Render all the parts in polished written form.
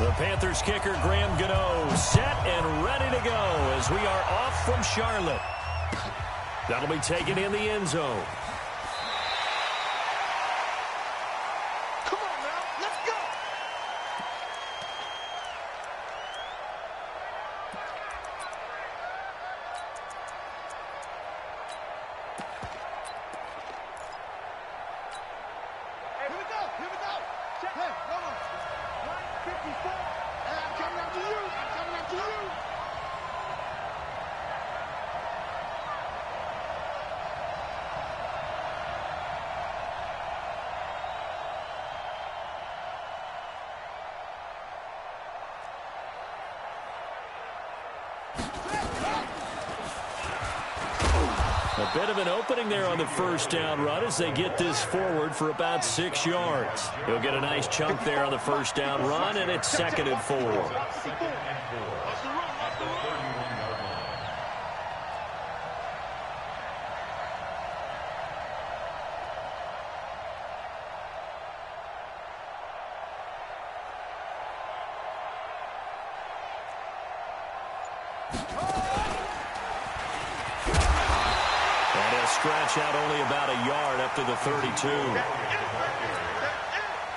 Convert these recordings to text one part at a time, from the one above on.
The Panthers kicker, Graham Gano, set and ready to go as we are off from Charlotte. That'll be taken in the end zone. Come on now, let's go. Hey, here we go, here we go. Check. Hey, hold on. 154. And I'm coming after you. I'm coming after you. A bit of an opening there on the first down run as they get this forward for about 6 yards. He'll get a nice chunk there on the first down run, and it's 2nd and 4. Stretch out only about a yard up to the 32.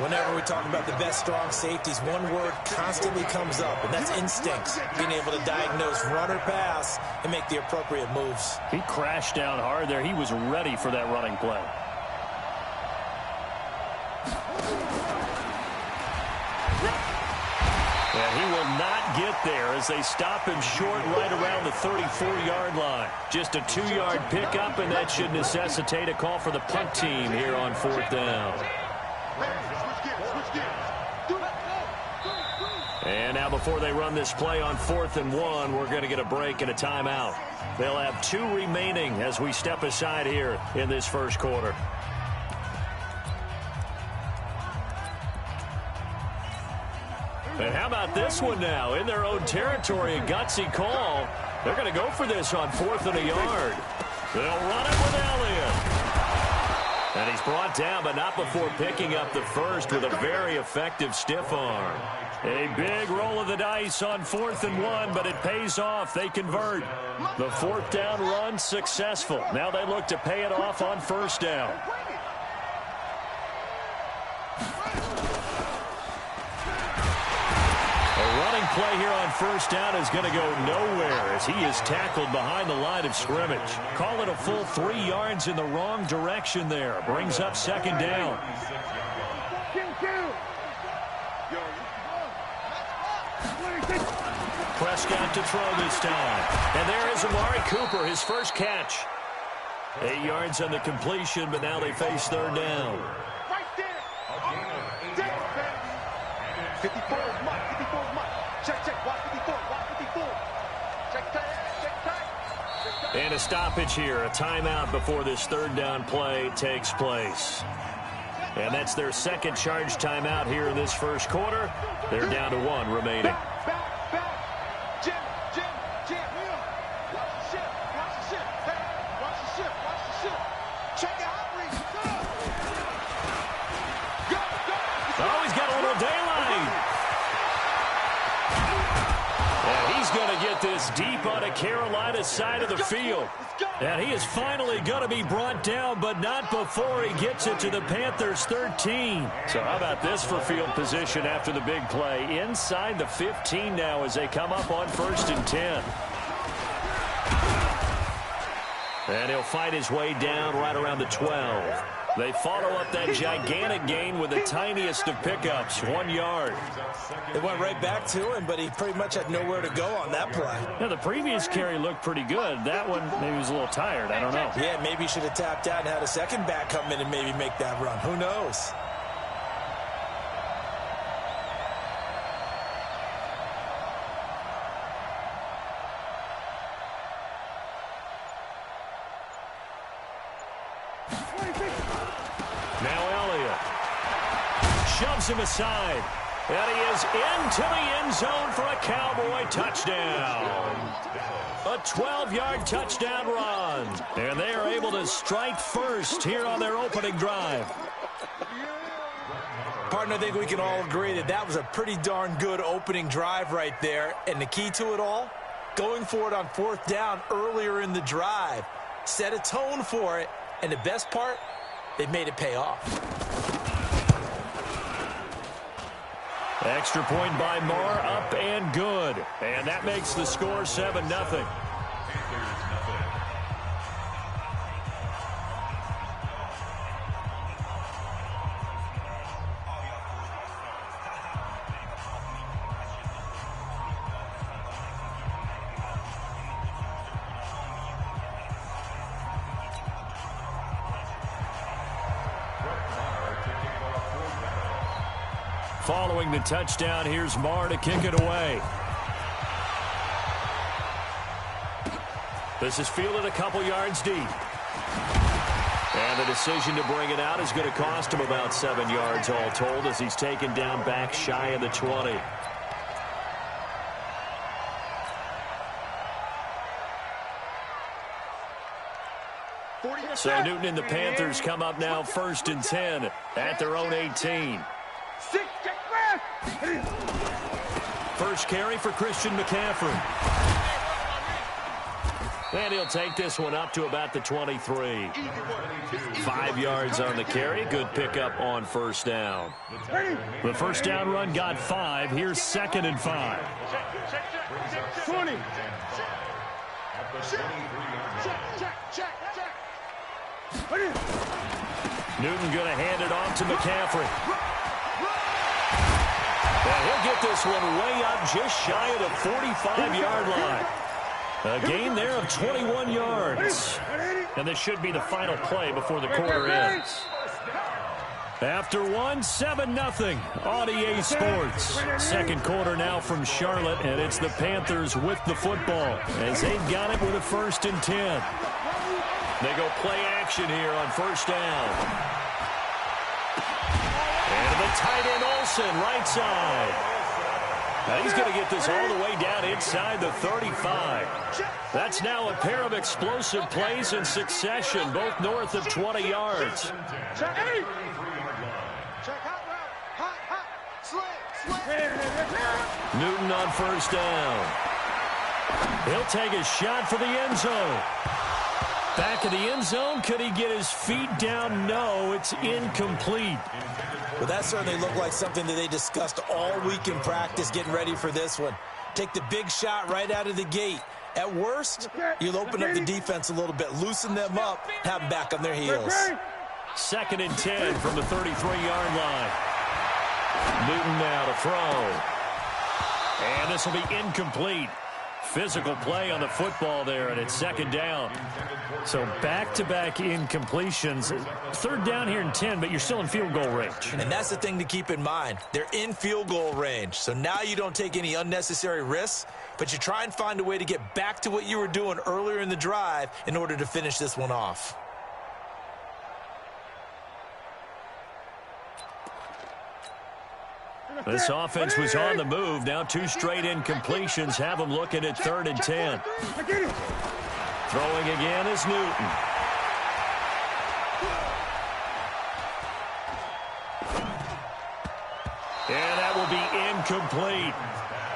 Whenever we talk about the best strong safeties, one word constantly comes up, and that's instincts. Being able to diagnose run or pass and make the appropriate moves. He crashed down hard there. He was ready for that running play. And he will not get there as they stop him short right around the 34-yard line. Just a 2-yard pickup, and that should necessitate a call for the punt team here on 4th down. And now before they run this play on 4th and 1, we're going to get a break and a timeout. They'll have 2 remaining as we step aside here in this first quarter. And how about this one now? In their own territory, a gutsy call. They're going to go for this on 4th and a yard. They'll run it with Elliott. And he's brought down, but not before picking up the first with a very effective stiff arm. A big roll of the dice on 4th and 1, but it pays off. They convert. The 4th down run successful. Now they look to pay it off on 1st down. Play here on 1st down is going to go nowhere as he is tackled behind the line of scrimmage. Call it a full 3 yards in the wrong direction there. Brings up 2nd down. Prescott to throw this time. And there is Amari Cooper, his first catch. 8 yards on the completion, but now they face 3rd down. Right there. 54 is Mike. 54 is Mike. Check, watch 54, watch 54. Check tight. And a stoppage here, a timeout before this 3rd down play takes place. And that's their 2nd charge timeout here in this first quarter. They're down to 1 remaining. Jim. Watch the ship. Watch the ship. Check it out, Reese. Go. Oh, he's got a little daylight. And he's going to get this deep on a Carolina side of the field. And he is finally going to be brought down, but not before he gets it to the Panthers' 13. So how about this for field position after the big play? Inside the 15 now as they come up on 1st and 10. And he'll fight his way down right around the 12. They follow up that gigantic gain with the tiniest of pickups, 1 yard. It went right back to him, but he pretty much had nowhere to go on that play. Now, the previous carry looked pretty good. That one, maybe he was a little tired. I don't know. Yeah, maybe he should have tapped out and had a second back come in and maybe make that run. Who knows? Now Elliott shoves him aside. And he is into the end zone for a Cowboy touchdown. A 12-yard touchdown run. And they are able to strike first here on their opening drive. Partner, I think we can all agree that that was a pretty darn good opening drive right there. And the key to it all, going for it on 4th down earlier in the drive. Set a tone for it. And the best part, they've made it pay off. Extra point by Marr, up and good. And that makes the score 7-0. Following the touchdown, here's Marr to kick it away. This is fielded a couple yards deep. And the decision to bring it out is going to cost him about 7 yards all told as he's taken down back shy of the 20. So Newton and the Panthers come up now 1st and 10 at their own 18. First carry for Christian McCaffrey. And he'll take this one up to about the 23. 5 yards on the carry. Good pickup on 1st down. The 1st down run got 5. Here's 2nd and 5. 20. Newton going to hand it off to McCaffrey. And he'll get this one way up just shy of the 45-yard line. A gain there of 21 yards. And this should be the final play before the quarter ends. After 7-0 on EA Sports. Second quarter now from Charlotte, and it's the Panthers with the football as they've got it with a 1st and 10. They go play action here on 1st down. And the tight end Olsen, right side. Now he's going to get this all the way down inside the 35. That's now a pair of explosive plays in succession, both north of 20 yards. Newton on 1st down. He'll take a shot for the end zone. Back of the end zone. Could he get his feet down? No, it's incomplete. Well, that certainly looked like something that they discussed all week in practice getting ready for this one. Take the big shot right out of the gate. At worst, you'll open up the defense a little bit, loosen them up, have them back on their heels. 2nd and 10 from the 33-yard line. Newton now to throw. And this will be incomplete. Physical play on the football there, and it's 2nd down. So back-to-back incompletions. 3rd down here and 10, but you're still in field goal range. And that's the thing to keep in mind. They're in field goal range. So now you don't take any unnecessary risks, but you try and find a way to get back to what you were doing earlier in the drive in order to finish this one off. This offense was on the move. Now 2 straight incompletions have them looking at 3rd and 10. Throwing again is Newton. And that will be incomplete.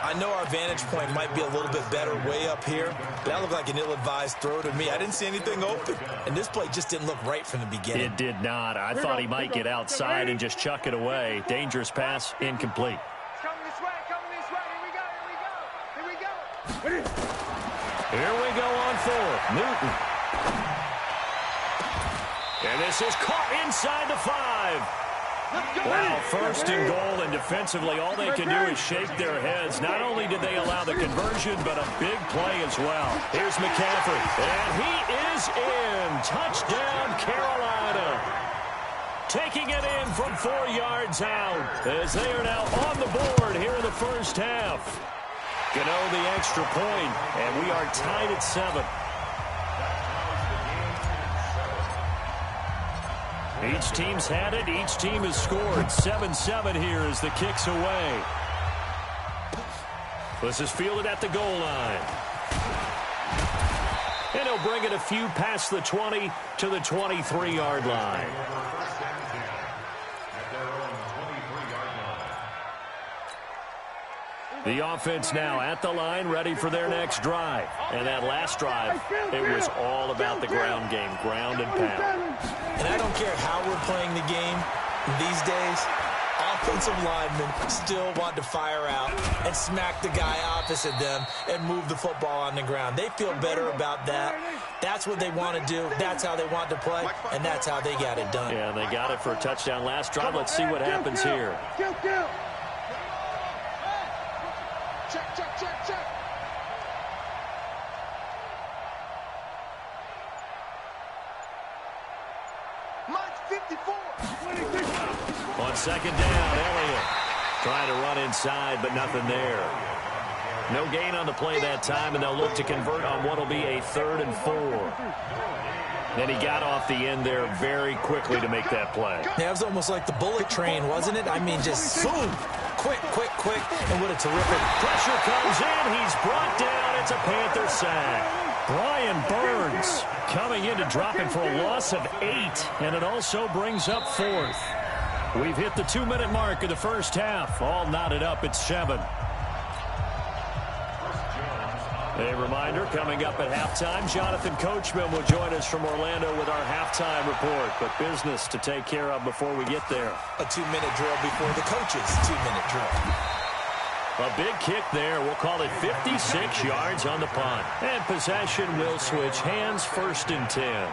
I know our vantage point might be a little bit better way up here, but that looked like an ill-advised throw to me. I didn't see anything open, and this play just didn't look right from the beginning. It did not. I thought he might get outside and just chuck it away. Dangerous pass, incomplete. Coming this way, here we go, here we go, here we go. Here we go on 4th. Newton. And this is caught inside the 5. Wow, 1st and goal, and defensively all they can do is shake their heads. Not only did they allow the conversion, but a big play as well. Here's McCaffrey, and he is in. Touchdown, Carolina. Taking it in from 4 yards out as they are now on the board here in the 1st half. Gano the extra point, and we are tied at 7. Each team's had it. Each team has scored. 7-7 here as the kick's away. This is fielded at the goal line. And he'll bring it a few past the 20 to the 23-yard line. The offense now at the line, ready for their next drive. And that last drive, it was all about the ground game, ground and pound. And I don't care how we're playing the game these days, offensive linemen still want to fire out and smack the guy opposite them and move the football on the ground. They feel better about that. That's what they want to do. That's how they want to play, and that's how they got it done. Yeah, they got it for a touchdown last drive. Let's see what happens here. Check, check, check, check. Mike's 54. On second down, Elliott trying to run inside, but nothing there. No gain on the play that time, and they'll look to convert on what will be a 3rd and 4. Then he got off the end there very quickly to make that play. Yeah, it was almost like the bullet train, wasn't it? I mean, just boom, quick, quick, quick, and what a terrific. Pressure comes in. He's brought down. It's a Panther sack. Brian Burns coming in to drop him for a loss of 8, and it also brings up 4th. We've hit the 2-minute mark of the first half. All knotted up at 7. A reminder, coming up at halftime, Jonathan Coachman will join us from Orlando with our halftime report. But business to take care of before we get there. A 2-minute drill before the coach's 2-minute drill. A big kick there. We'll call it 56 yards on the punt. And possession will switch hands, 1st and 10.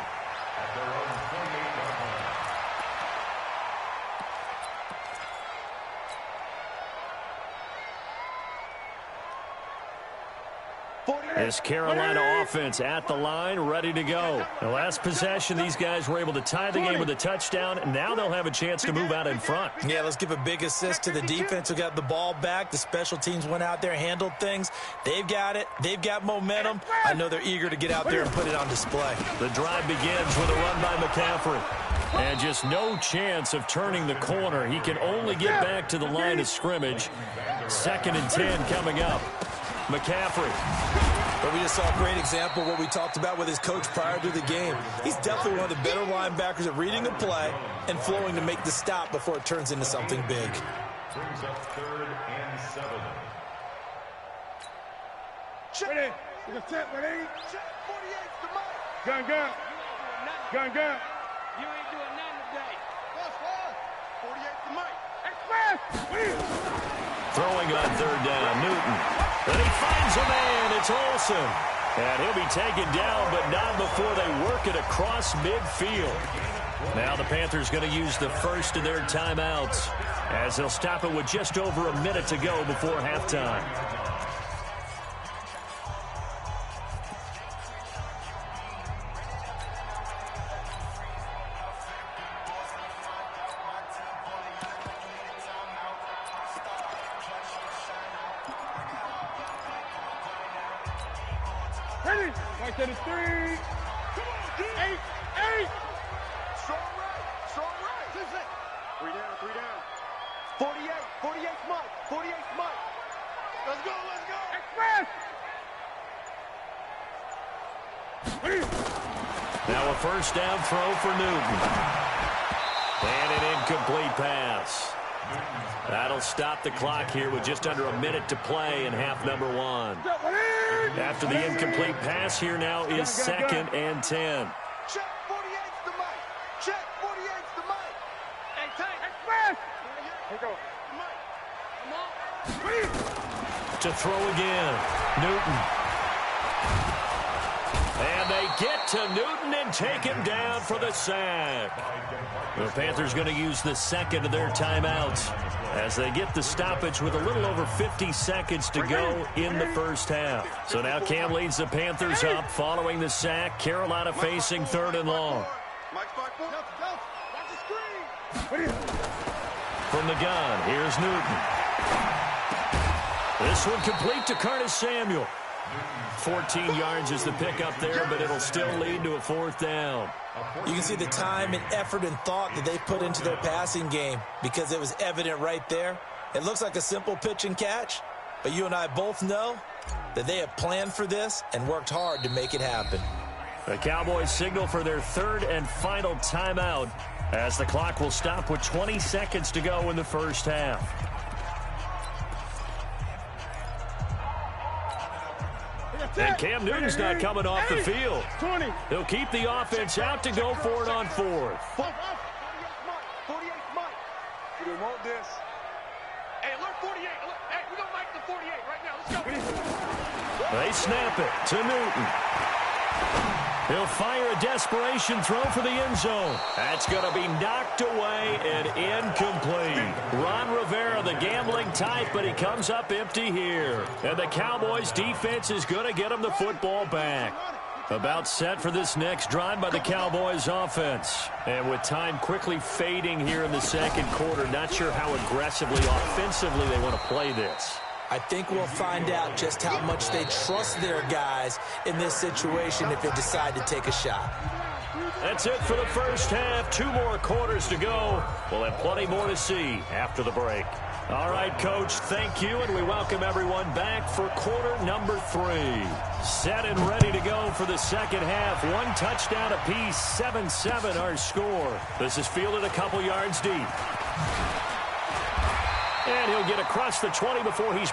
This Carolina offense at the line, ready to go. The last possession, these guys were able to tie the game with a touchdown, and now they'll have a chance to move out in front. Yeah, let's give a big assist to the defense who got the ball back. The special teams went out there, handled things. They've got it. They've got momentum. I know they're eager to get out there and put it on display. The drive begins with a run by McCaffrey. And just no chance of turning the corner. He can only get back to the line of scrimmage. 2nd and 10 coming up. McCaffrey. But we just saw a great example of what we talked about with his coach prior to the game. He's definitely one of the better linebackers at reading the play and flowing to make the stop before it turns into something big. Brings up 3rd and 7. Ready? You can set, ready? Check 48's the mic. Gun, gun. Gun, gun. You ain't doing nothing today. That's fine. 48's the mic. Express! Throwing on 3rd down, Newton. And he finds a man. It's Olsen. And he'll be taken down, but not before they work it across midfield. Now the Panthers going to use the first of their timeouts as they'll stop it with just over a minute to go before halftime. Ready? Right to the 3. Come on, 8, 8. Strong right. Strong right. 3 down. 48's Mike. 48's Mike. Let's go. Express! Now a first down throw for Newton. And an incomplete pass. That'll stop the clock here with just under a minute to play in half number 1. After the incomplete pass, here now is 2nd and 10. Check 48's the mic. Check 48's the mic. Hey, Tank. Express! Here go. Mike. Come on. To throw again. Newton. And they get to Newton and take him down for the sack. The Panthers going to use the 2nd of their timeouts as they get the stoppage with a little over 50 seconds to go in the first half. So now Cam leads the Panthers up following the sack. Carolina facing 3rd and long. Mike's 5 4. Go. Watch the screen. From the gun, here's Newton. This one complete to Curtis Samuel. 14 yards is the pickup there, but it'll still lead to a 4th down. You can see the time and effort and thought that they put into their passing game because it was evident right there. It looks like a simple pitch and catch, but you and I both know that they have planned for this and worked hard to make it happen. The Cowboys signal for their 3rd and final timeout as the clock will stop with 20 seconds to go in the first half. And Cam Newton's not coming off the field. 20. They'll keep the offense out to go for it on fourth. 48 Mike. We want this. Hey, alert 48. Hey, we're going to make the 48 right now. Let's go. They snap it to Newton. He'll fire a desperation throw for the end zone. That's going to be knocked away and incomplete. Ron Rivera, the gambling type, but he comes up empty here. And the Cowboys defense is going to get him the football back. About set for this next drive by the Cowboys offense. And with time quickly fading here in the second quarter, not sure how aggressively, offensively they want to play this. I think we'll find out just how much they trust their guys in this situation if they decide to take a shot. That's it for the first half. 2 more quarters to go. We'll have plenty more to see after the break. All right, Coach, thank you, and we welcome everyone back for quarter number 3. Set and ready to go for the second half. 1 touchdown apiece, 7-7 our score. This is fielded a couple yards deep. And he'll get across the 20 before he's...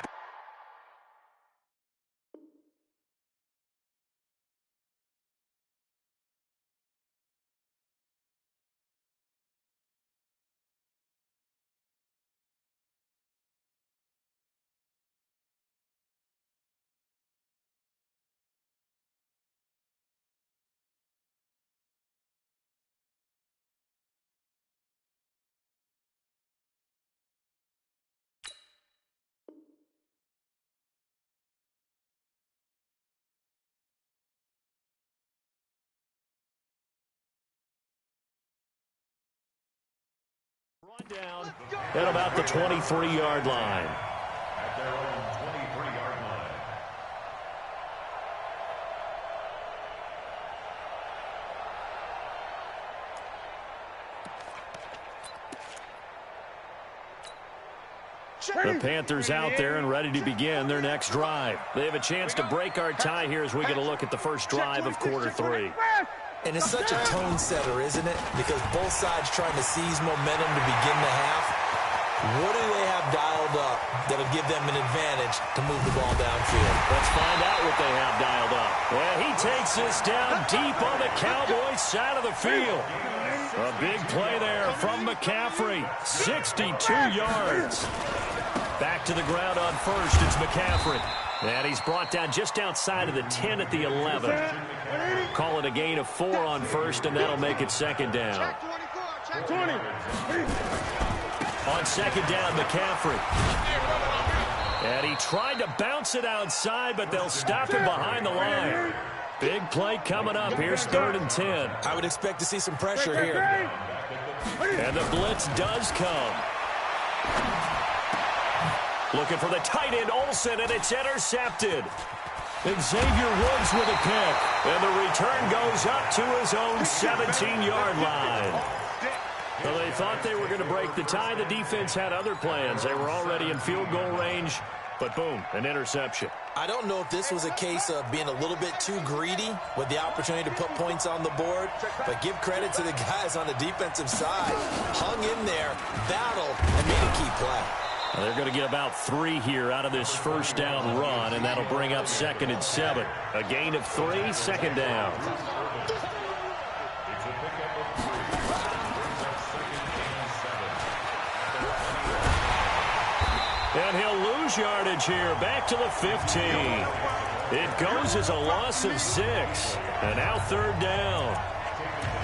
Down at about the 23-yard line. At their own 23-yard line. The Panthers out there and ready to begin their next drive. They have a chance to break our tie here as we get a look at the first drive of quarter 3. And it's such a tone setter, isn't it? Because both sides trying to seize momentum to begin the half. What do they have dialed up that'll give them an advantage to move the ball downfield? Let's find out what they have dialed up. Well, he takes this down deep on the Cowboys side of the field. A big play there from McCaffrey. 62 yards. Back to the ground on first. It's McCaffrey. And he's brought down just outside of the 10 at the 11. Call it a gain of 4 on first, and that'll make it second down. 20. On second down, McCaffrey. And he tried to bounce it outside, but they'll stop him behind the line. Big play coming up. Here's 3rd and 10. I would expect to see some pressure here. And the blitz does come. Looking for the tight end, Olsen, and it's intercepted. Xavier Woods with a pick. And the return goes up to his own 17-yard line. Well, they thought they were going to break the tie. The defense had other plans. They were already in field goal range, but boom, an interception. I don't know if this was a case of being a little bit too greedy with the opportunity to put points on the board, but give credit to the guys on the defensive side. Hung in there, battled, and made a key play. Well, they're going to get about 3 here out of this first down run, and that'll bring up 2nd and 7. A gain of 3, second down. And he'll lose yardage here, back to the 15. It goes as a loss of 6. And now 3rd down.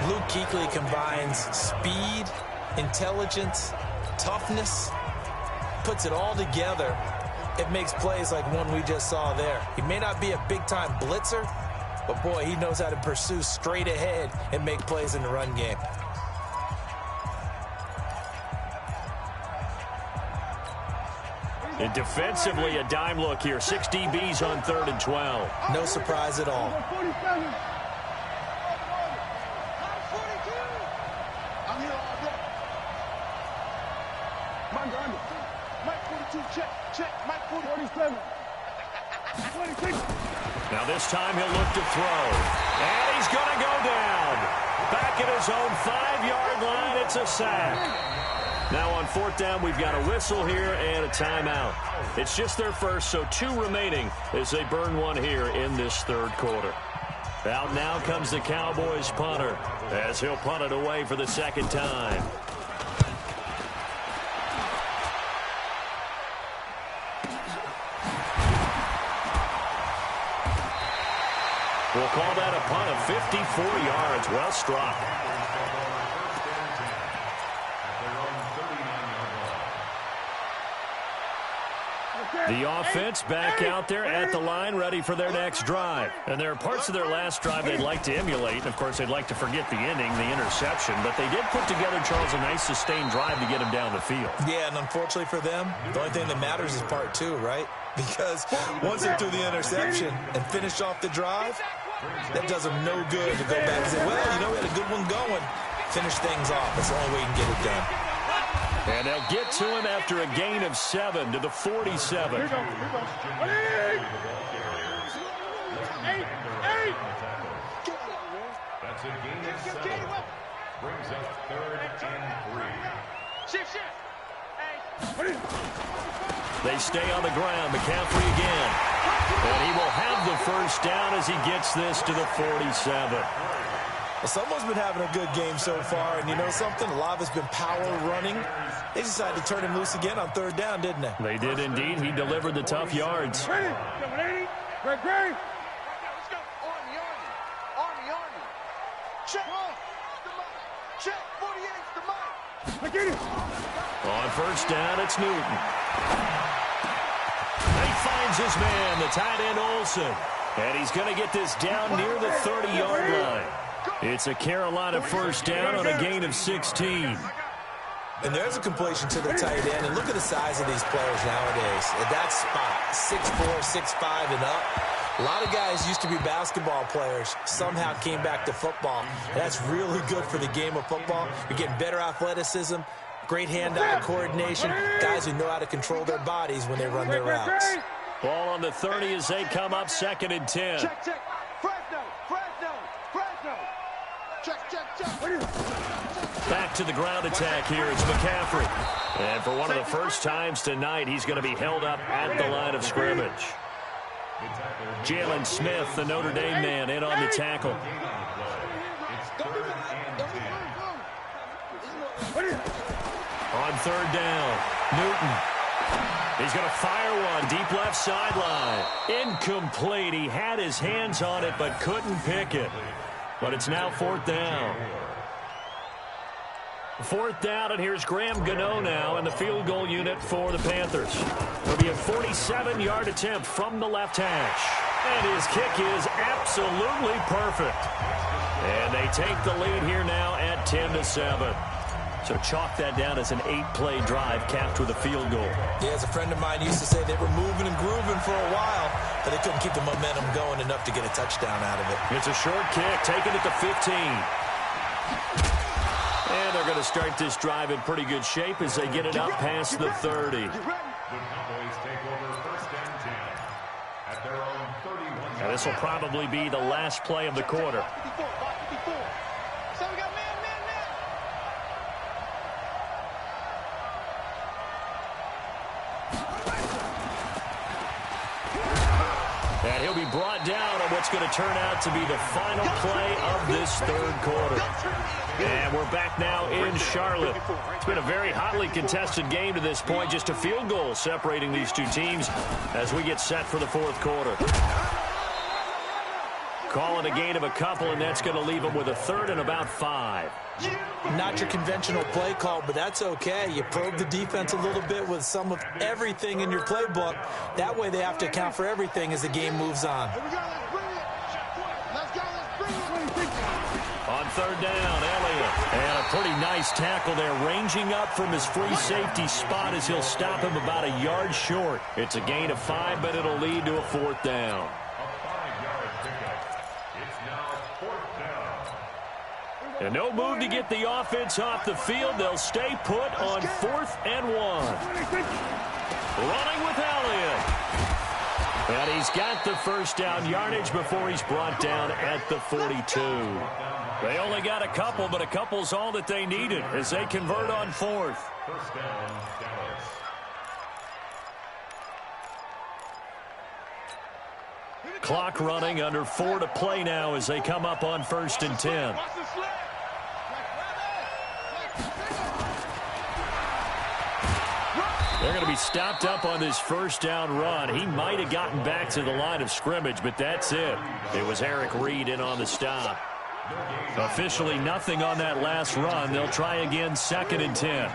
Luke Kuechly combines speed, intelligence, toughness, puts it all together. It makes plays like one we just saw there. He may not be a big-time blitzer, but boy, he knows how to pursue straight ahead and make plays in the run game. And defensively, a dime look here. 6 DBs on 3rd and 12. No surprise at all. 47. I'm here all day. Mike under. Mike 42, check. Mike 47. 26. Now this time he'll look to throw. And he's going to go down. Back at his own 5-yard line, it's a sack. Now on fourth down, we've got a whistle here and a timeout. It's just their first, so 2 remaining as they burn one here in this third quarter. Out now comes the Cowboys punter as he'll punt it away for the second time. We'll call that a punt of 54 yards. Well struck. The offense back out there at the line, ready for their next drive. And there are parts of their last drive they'd like to emulate. Of course, they'd like to forget the ending, the interception. But they did put together, Charles, a nice sustained drive to get him down the field. Yeah, and unfortunately for them, the only thing that matters is part 2, right? Because once they threw the interception and finished off the drive, that does them no good to go back and say, well, you know, we had a good one going. Finish things off. That's the only way you can get it done. And they'll get to him after a gain of 7 to the 47. Here we go. 8. That's a gain of 7. Brings up 3rd and 3. Shift. They stay on the ground. McCaffrey again. And he will have the first down as he gets this to the 47. Well, someone's been having a good game so far, and you know something? A lot of it's been power running. They decided to turn him loose again on 3rd down, didn't they? They did indeed. He delivered the tough yards. Ready? Great. Let's go. Army. Check. Check. 48's the mic. Look at it. On first down, it's Newton. He finds his man, the tight end Olsen. And he's going to get this down near the 30-yard line. It's a Carolina first down on a gain of 16. And there's a completion to the tight end. And look at the size of these players nowadays. At that spot, 6'4", 6'5", and up. A lot of guys used to be basketball players, somehow came back to football. And that's really good for the game of football. You're getting better athleticism, great hand-eye coordination, guys who know how to control their bodies when they run their routes. Ball on the 30 as they come up 2nd and 10. Check. Fresno. Check. Back to the ground attack here. It's McCaffrey. And for one of the first times tonight, he's going to be held up at the line of scrimmage. Jalen Smith, the Notre Dame man, in on the tackle. On 3rd down, Newton. He's going to fire one, deep left sideline. Incomplete. He had his hands on it but couldn't pick it. But it's now 4th down. 4th down, and here's Graham Gano now in the field goal unit for the Panthers. It'll be a 47-yard attempt from the left hash. And his kick is absolutely perfect. And they take the lead here now at 10-7. So chalk that down as an 8-play drive capped with a field goal. Yeah, as a friend of mine used to say, they were moving and grooving for a while, but they couldn't keep the momentum going enough to get a touchdown out of it. It's a short kick, taking it to 15. And they're going to start this drive in pretty good shape as they get it up past the 30. The Cowboys take over 1st and 10 at their own 31. And this will probably be the last play of the quarter. So we got man. And he'll be brought down on what's going to turn out to be the final play of this 3rd quarter. And we're back now in Charlotte. It's been a very hotly contested game to this point. Just a field goal separating these two teams as we get set for the 4th quarter. Calling a gain of a couple, and that's going to leave them with a 3rd and about 5. Not your conventional play call, but that's okay. You probe the defense a little bit with some of everything in your playbook. That way they have to account for everything as the game moves on. Here we go. Let's bring it. On 3rd down, Elliott. And a pretty nice tackle there, ranging up from his free safety spot as he'll stop him about a yard short. It's a gain of 5, but it'll lead to a 4th down. And no move to get the offense off the field. They'll stay put on 4th and 1. Running with Elliott. And he's got the first down yardage before he's brought down at the 42. They only got a couple, but a couple's all that they needed as they convert on 4th. First down, Dallas. Clock running, under 4 to play now as they come up on 1st and 10. They're going to be stopped up on this first down run. He might have gotten back to the line of scrimmage, but that's it. It was Eric Reed in on the stop. Officially nothing on that last run. They'll try again, 2nd and 10.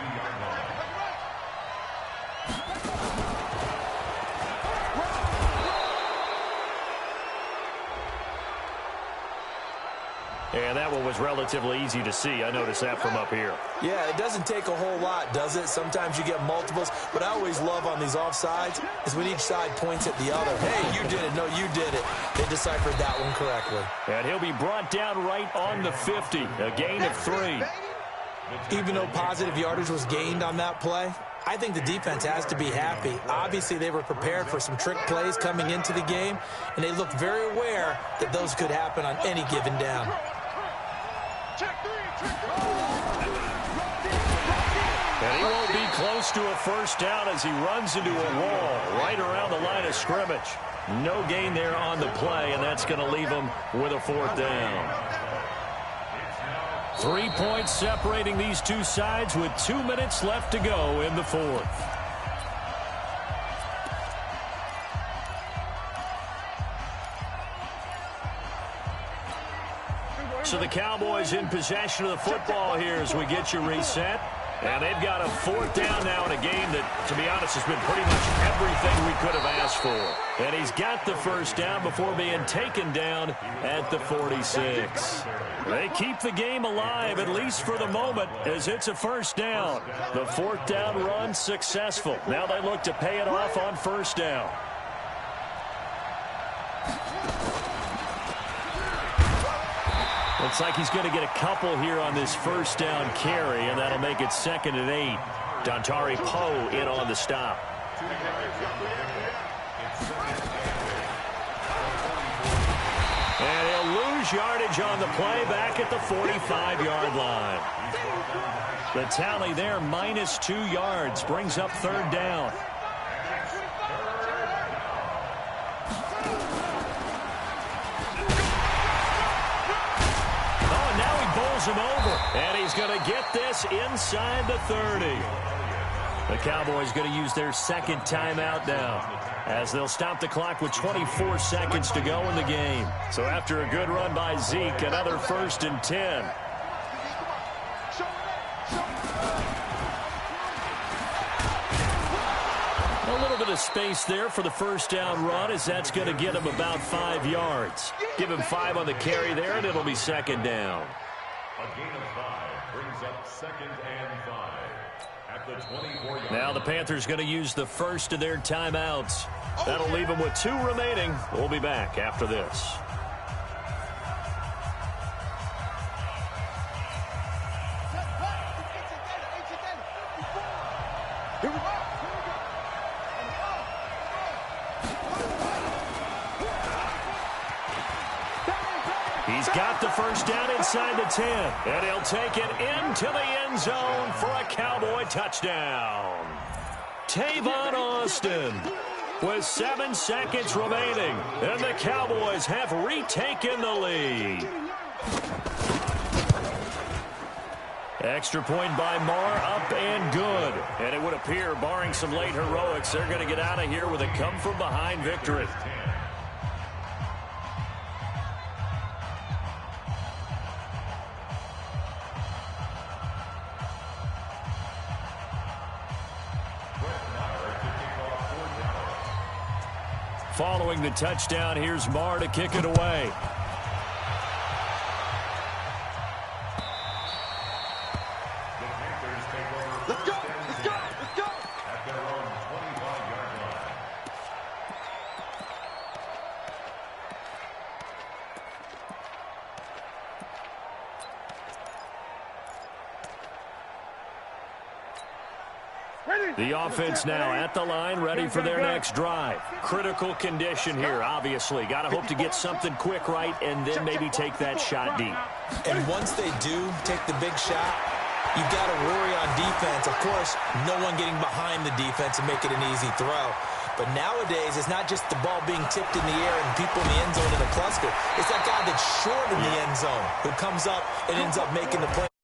And that one was relatively easy to see. I noticed that from up here. Yeah, it doesn't take a whole lot, does it? Sometimes you get multiples. What I always love on these offsides is when each side points at the other. Hey, you did it. No, you did it. They deciphered that one correctly. And he'll be brought down right on the 50. A gain of 3. Even though positive yardage was gained on that play, I think the defense has to be happy. Obviously, they were prepared for some trick plays coming into the game, and they looked very aware that those could happen on any given down. And he won't be close to a first down as he runs into a wall right around the line of scrimmage. No gain there on the play, and that's going to leave him with a 4th down. 3 points separating these two sides with 2 minutes left to go in the 4th. So the Cowboys in possession of the football here as we get you reset. And they've got a 4th down now in a game that, to be honest, has been pretty much everything we could have asked for. And he's got the first down before being taken down at the 46. They keep the game alive, at least for the moment, as it's a first down. The 4th down run successful. Now they look to pay it off on first down. Looks like he's going to get a couple here on this first down carry, and that'll make it 2nd and 8. Dontari Poe in on the stop. And he'll lose yardage on the play back at the 45-yard line. The tally there, -2 yards, brings up 3rd down. Him over, and he's going to get this inside the 30. The Cowboys going to use their 2nd timeout now as they'll stop the clock with 24 seconds to go in the game. So after a good run by Zeke, another 1st and 10. A little bit of space there for the first down run as that's going to get him about 5 yards. Give him 5 on the carry there, and it'll be 2nd down. A gain of 5 brings up 2nd and 5 at the 24-yard line. Now the Panthers going to use the first of their timeouts. That'll leave them with 2 remaining. We'll be back after this. He's got the first down inside the 10, and he'll take it into the end zone for a Cowboy touchdown. Tavon Austin with 7 seconds remaining, and the Cowboys have retaken the lead. Extra point by Marr, up and good. And it would appear, barring some late heroics, they're going to get out of here with a come-from-behind victory. Following the touchdown, here's Marr to kick it away. Let's go! Let's go! Let's go! At their own 25-yard line. The offense now at the line, ready for their next drive. Critical condition here, obviously. Got to hope to get something quick right and then maybe take that shot deep. And once they do take the big shot, You've got to worry on defense. Of course, no one getting behind the defense and making an easy throw. But nowadays, it's not just the ball being tipped in the air and people in the end zone in a cluster. It's that guy that's short in the end zone who comes up and ends up making the play.